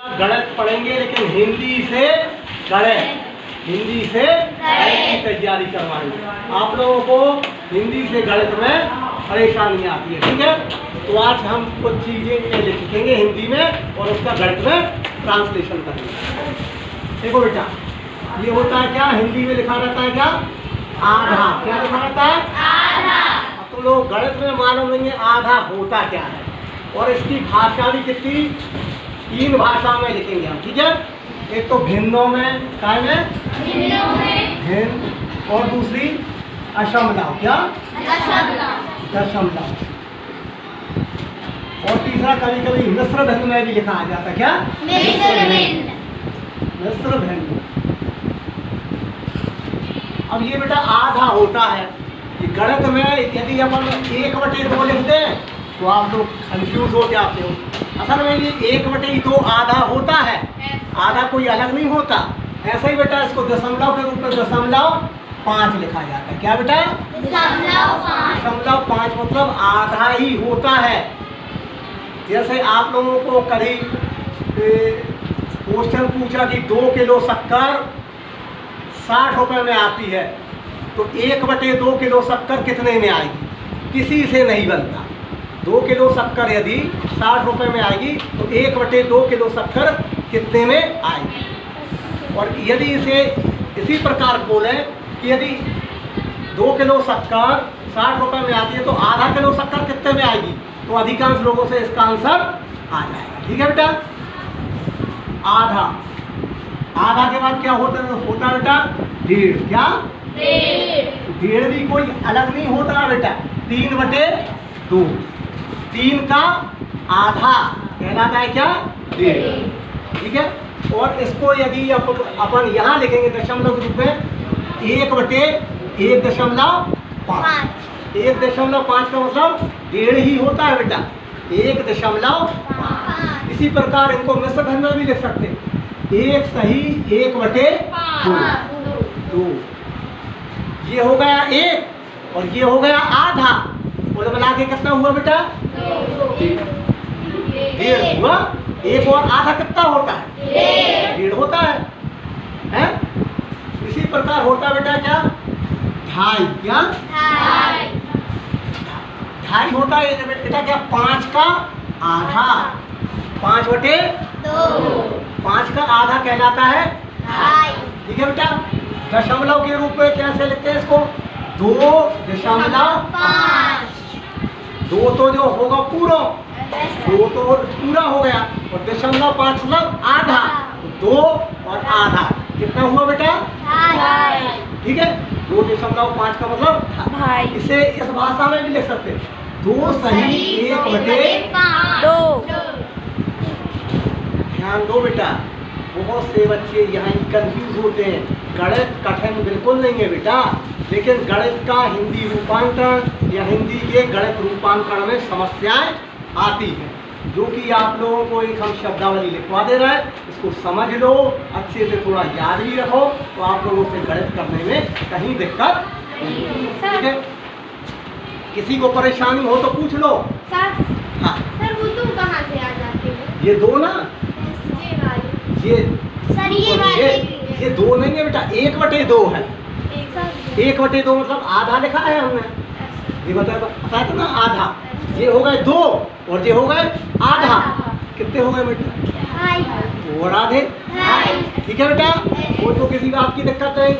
गणित पढ़ेंगे लेकिन हिंदी से गणित की तैयारी करवाएंगे। आप लोगों को हिंदी से गणित में परेशानी आती है, ठीक है। तो आज हम कुछ चीज़ें लिखेंगे हिंदी में और उसका गणित में ट्रांसलेशन करेंगे। देखो बेटा, ये होता है क्या, हिंदी में लिखा रहता है क्या, आधा। क्या लिखा रहता है, आधा। अब तो लोग गणित में मालूम नहीं है आधा होता क्या है, और इसकी भाषा भी कितनी, 3 भाषा में लिखेंगे हम, ठीक है। एक तो भिन्नों में, काय में, भिन्न, और दूसरी अशमलव, क्या, दशमलव, और तीसरा कभी कभी मिश्र भिन्न में भी लिखा आ जाता है, क्या, मिश्र भिन्न। अब ये बेटा आधा होता है, ये गणित में यदि अपन 1/2 लिखते हैं तो आप लोग कंफ्यूज हो जाते हो। असल में ये 1/2 आधा होता है, आधा कोई अलग नहीं होता। ऐसा ही बेटा इसको दशमलव के रूप में 0.5 लिखा जाता है, क्या बेटा, 0.5 मतलब आधा ही होता है। जैसे आप लोगों को कभी क्वेश्चन पूछा कि 2 किलो शक्कर 60 रुपए में आती है, तो 1/2 किलो शक्कर कितने में आएगी, किसी से नहीं बनता। 2 किलो शक्कर यदि 60 रुपए में आएगी तो 1/2 किलो शक्कर कितने में आएगी। और यदि इसे इसी प्रकार बोले कि यदि 2 किलो शक्कर 60 रुपए में आती है तो आधा किलो शक्कर कितने में आएगी, तो अधिकांश लोगों से इसका आंसर आ जाएगा, ठीक है बेटा। आधा, आधा के बाद क्या होता है बेटा, 1.5, क्या, 1.5 भी कोई अलग नहीं होता बेटा, 3/2, 3 का आधा कहलाता है क्या, 1.5, ठीक है। और इसको यदि अपन यहाँ लिखेंगे दशमलव के रूप में 1/1.5, 1.5 का मतलब 1.5 ही होता है बेटा, 1.5। इसी प्रकार इनको मिश्र भिन्न में भी लिख सकते हैं, 1 सही 1/2। ये हो गया 1 और ये हो गया आधा, और मिला के कितना हुआ बेटा, 1.5 हुआ। 1 और आधा कितना होता है, 1.5 होता है? इसी प्रकार होता है बेटा क्या, 2.5, क्या, 2.5 होता है बेटा क्या, 5 का आधा, 5/2, 5 का आधा कहलाता है 2.5, ठीक है बेटा। दशमलव के रूप में कैसे लिखते हैं इसको, 2.5, 2 तो जो होगा पूरा, 2 तो पूरा हो गया, और 0.5 मतलब आधा, 2 और आधा कितना हुआ बेटा, 2.5, ठीक है। 2.5 का मतलब 2.5। इसे इस भाषा में भी लिख सकते हैं, 2 सही 1/2। ध्यान दो बेटा, बहुत से बच्चे यहाँ कंफ्यूज होते हैं। गणित कठिन बिल्कुल नहीं है बेटा, लेकिन गणित का हिंदी रूपांतरण या हिंदी के गणित रूपांतरण में समस्याएं आती हैं, जो कि आप लोगों को एक हम शब्दावली लिखवा दे रहे हैं, इसको समझ लो, अच्छे से थोड़ा याद भी रखो, तो आप लोगों से गणित करने में कहीं दिक्कत नहीं, ठीक है। किसी को परेशानी हो तो पूछ लो। हाँ सर, वो तुम कहाँ से आ जाते हो? ये 2 ना, ये 2 नहीं है बेटा, 1/2 है। 1/2 मतलब आधा लिखा है हमने, ये बताया था ना, आधा। ये हो गए 2 और ये हो गए आधा, कितने हो गए बेटा, 2 और आधे, ठीक है बेटा। कोई तो किसी बात की दिक्कत नहीं,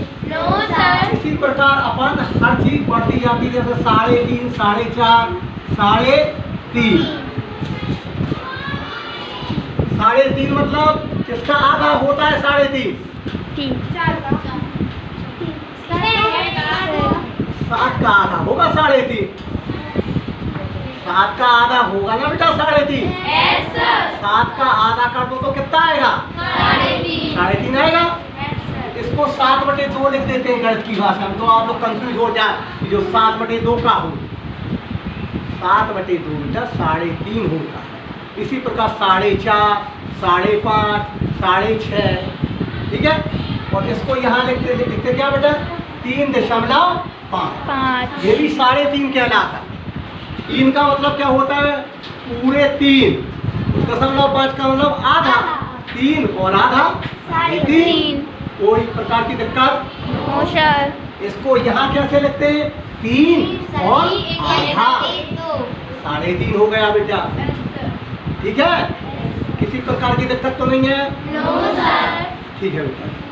इसी प्रकार अपन हर चीज बढ़ती जाती है, जैसे 3.5, 4.5, 3.5, 3.5 मतलब किसका आधा होता है, 3.5, 7 का आधा होगा 3.5, 7 का आधा होगा ना बेटा 3.5, 7 का आधा कर दो तो कितना आएगा, 3.5 आएगा। इसको 7/2 लिख देते हैं गणित की भाषा में, तो आप लोग कंफ्यूज हो जाए जो 7/2 का हो, 7/2 बेटा 3.5 होता है। इसी प्रकार 4.5, 5.5, 6.5, ठीक है। और इसको यहाँ लिखते क्या बेटा, 3.5, ये भी 3.5 कहलाता है। 3 का मतलब क्या होता है, पूरे 3, 0.5 का मतलब आधा, और आधा साढ़े 3। कोई प्रकार की दिक्कत? No sir. इसको यहाँ कैसे लिखते हैं? 3 और आधा, 3.5 हो गया बेटा। ठीक है, किसी प्रकार की दिक्कत तो नहीं है? No sir. ठीक है बेटा।